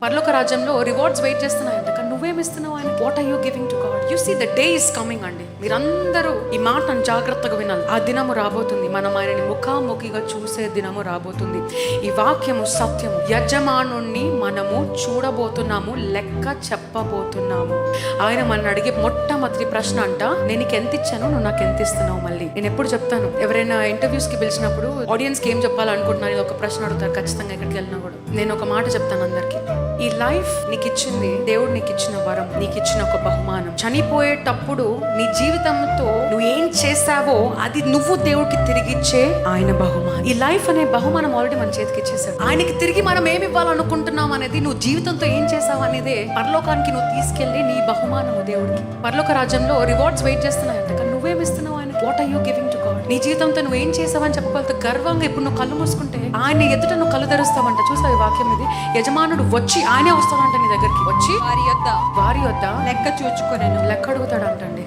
పరలోక రాజ్యంలో rewards wait చేస్తున్నాయంట, కానీ నువ్వేమిస్తున్నావు ఆయన? What are you giving to God? You see the day is coming అండి. మీరందరూ ఈ మాటను జాగ్రత్తగా వినాలి. ఆ దినము రాబోతుంది, మనం ఆయనని ముఖాముఖిగా చూసే దినము రాబోతుంది. ఈ వాక్యము సత్యము. యజమానుణ్ణి మనము చూడబోతున్నాము, లెక్క చెప్పబోతున్నాము. ఆయన మన అడిగే మొట్టమొదటి ప్రశ్న అంట, నేను నీకు ఎంత ఇచ్చాను, నువ్వు నాకు ఎంత ఇస్తున్నావు? మళ్ళీ నేను ఎప్పుడు చెప్తాను, ఎవరైనా ఇంటర్వ్యూస్ కి పిలిచినప్పుడు ఆడియన్స్ కి ఏం చెప్పాలనుకుంటున్నాను, ఇది ఒక ప్రశ్న అడుగుతారు ఖచ్చితంగా ఎక్కడికి వెళ్ళినా కూడా. నేను ఒక మాట చెప్తాను అందరికి, ఈ లైఫ్ నీకు ఇచ్చింది దేవుడు, నీకు ఇచ్చిన వరం, నీకు ఇచ్చిన ఒక బహుమానం. చనిపోయేటప్పుడు నీ జీవితంతో నువ్వు ఏం చేసావో అది నువ్వు దేవుడికి తిరిగిచ్చే ఆయన బహుమానం. ఈ లైఫ్ అనే బహుమానం ఆల్రెడీ మన చేతికి ఇచ్చేసాడు. ఆయనకి తిరిగి మనం ఏమి ఇవ్వాలనుకుంటున్నాం అనేది, నువ్వు జీవితంతో ఏం చేసావు అనేదే పరలోకానికి నువ్వు తీసుకెళ్లి నీ బహుమానము దేవుడికి. పరలోక రాజ్యంలో రివార్డ్స్ వెయిట్ చేస్తున్నాయంట, కానీ నువ్వేమిస్తున్నావు ఆయన? What are you giving to God? నీ జీవితంతో నువ్వు ఏం చేసావని చెప్పగలుగుతా గర్వంగా. ఇప్పుడు నువ్వు కళ్ళు మూసుకుంటే ఆయన ఎదుట నువ్వు కళ్ళు తెరుస్తావంట. చూసావు ఈ వాక్యం ఇది? యజమానుడు వచ్చి ఆయనే వస్తాడంట నీ దగ్గరికి, వచ్చి వారి యొద్ద లెక్క చూచుకొనెను. లెక్క అడుగుతాడంటండి.